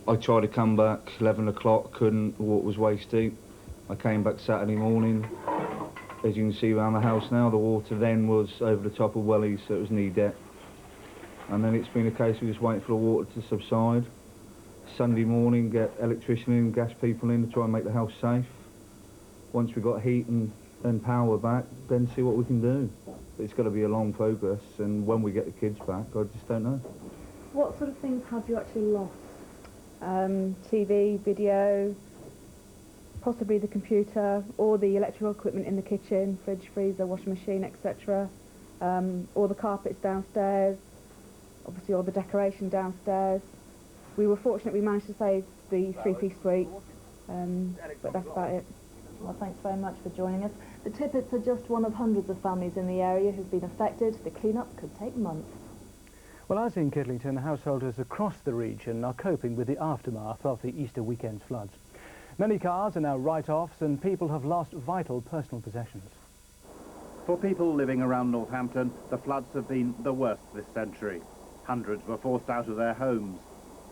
I tried to come back 11 o'clock, couldn't, the water was waist deep. I came back Saturday morning. As you can see around the house now, the water then was over the top of wellies, so it was knee depth. And then it's been a case of just waiting for the water to subside. Sunday morning, get electrician in, gas people in to try and make the house safe. Once we've got heat and power back, then see what we can do. But it's got to be a long progress, and when we get the kids back, I just don't know. What sort of things have you actually lost? TV, video, possibly the computer, or the electrical equipment in the kitchen, fridge, freezer, washing machine, etc. All the carpets downstairs, obviously all the decoration downstairs. We were fortunate we managed to save the three-piece suite, but that's about it. Well, thanks very much for joining us. The Tippets are just one of hundreds of families in the area who've been affected. The clean-up could take months. Well, as in Kidlington, householders across the region are coping with the aftermath of the Easter weekend's floods. Many cars are now write-offs and people have lost vital personal possessions. For people living around Northampton, the floods have been the worst this century. Hundreds were forced out of their homes.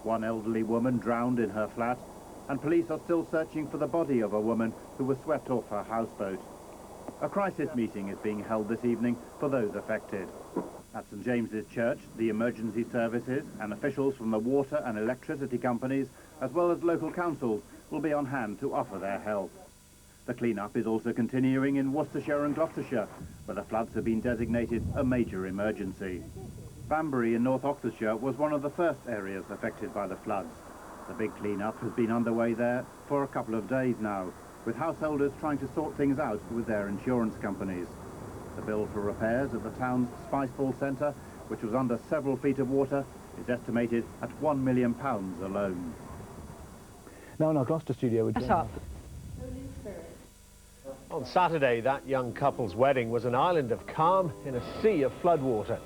One elderly woman drowned in her flat, and police are still searching for the body of a woman who was swept off her houseboat. A crisis meeting is being held this evening for those affected. At St James's Church, the emergency services and officials from the water and electricity companies, as well as local councils, will be on hand to offer their help. The clean-up is also continuing in Worcestershire and Gloucestershire, where the floods have been designated a major emergency. Banbury in North Oxfordshire was one of the first areas affected by the floods. The big clean-up has been underway there for a couple of days now, with householders trying to sort things out with their insurance companies. The bill for repairs at the town's Spiceball Centre, which was under several feet of water, is estimated at £1 million alone. Now in our Gloucester studio, we're joined On Saturday, that young couple's wedding was an island of calm in a sea of floodwater.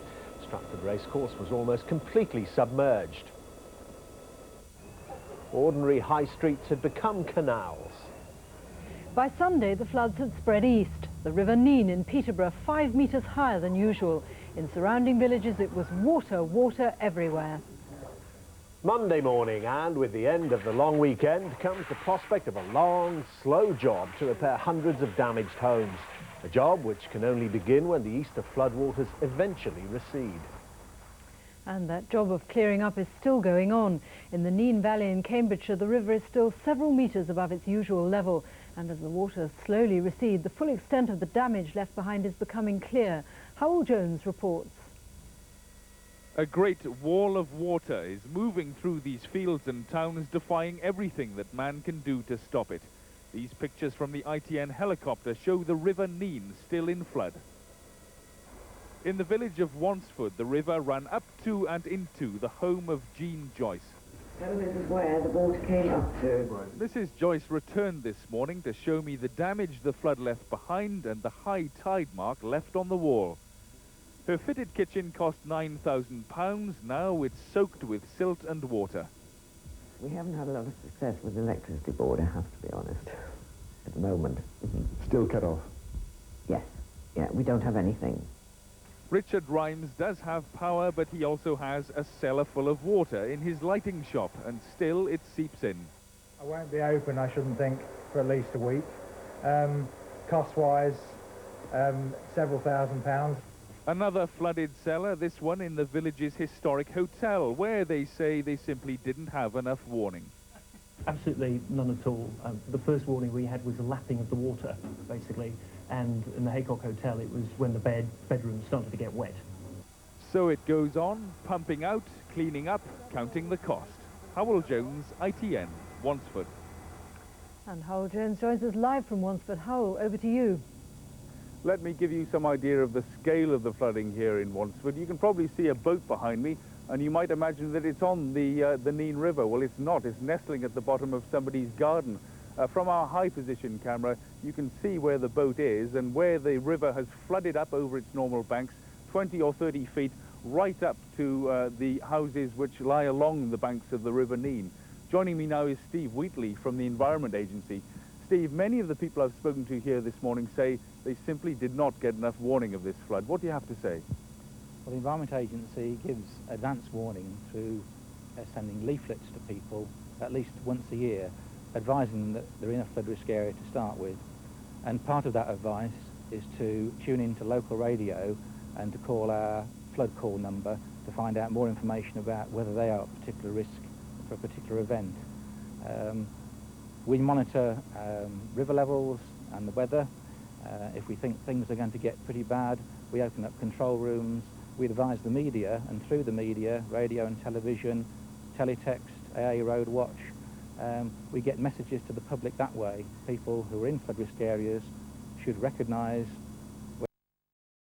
Stratford Racecourse was almost completely submerged. Ordinary high streets had become canals. By Sunday, the floods had spread east. The River Nene in Peterborough, 5 metres higher than usual. In surrounding villages, it was water everywhere. Monday morning, and with the end of the long weekend, comes the prospect of a long, slow job to repair hundreds of damaged homes. A job which can only begin when the Easter floodwaters eventually recede. And that job of clearing up is still going on. In the Nene Valley in Cambridgeshire, the river is still several metres above its usual level. And as the waters slowly recede, the full extent of the damage left behind is becoming clear. Howell Jones reports. A great wall of water is moving through these fields and towns, defying everything that man can do to stop it. These pictures from the ITN helicopter show the River Nene still in flood. In the village of Wansford, the river ran up to and into the home of Jean Joyce. So this is where the water came up to. Mrs. Joyce returned this morning to show me the damage the flood left behind and the high tide mark left on the wall. Her fitted kitchen cost £9,000. Now it's soaked with silt and water. We haven't had a lot of success with the electricity board, I have to be honest, at the moment. Still cut off? Yes. Yeah, we don't have anything. Richard Rhymes does have power, but he also has a cellar full of water in his lighting shop, and still it seeps in. I won't be open, I shouldn't think, for at least a week. Cost-wise, several £1,000s. Another flooded cellar, this one in the village's historic hotel, where they say they simply didn't have enough warning. Absolutely none at all. The first warning we had was the lapping of the water, basically, and in the Haycock Hotel it was when the bedrooms started to get wet. So it goes on, pumping out, cleaning up, counting the cost. Howell Jones, ITN, Wansford. And Howell Jones joins us live from Wansford. Howell, over to you. Let me give you some idea of the scale of the flooding here in Wansford. You can probably see a boat behind me, and you might imagine that it's on the Nene River. Well, it's not. It's nestling at the bottom of somebody's garden. From our high-position camera, you can see where the boat is and where the river has flooded up over its normal banks, 20 or 30 feet, right up to the houses which lie along the banks of the River Nene. Joining me now is Steve Wheatley from the Environment Agency. Steve, many of the people I've spoken to here this morning say they simply did not get enough warning of this flood. What do you have to say? Well, the Environment Agency gives advance warning through sending leaflets to people at least once a year, advising them that they're in a flood risk area to start with. And part of that advice is to tune into local radio and to call our flood call number to find out more information about whether they are at particular risk for a particular event. We monitor river levels and the weather. If we think things are going to get pretty bad, we open up control rooms. We advise the media, and through the media, radio and television, teletext, AA Road Watch, we get messages to the public that way. People who are in flood risk areas should recognise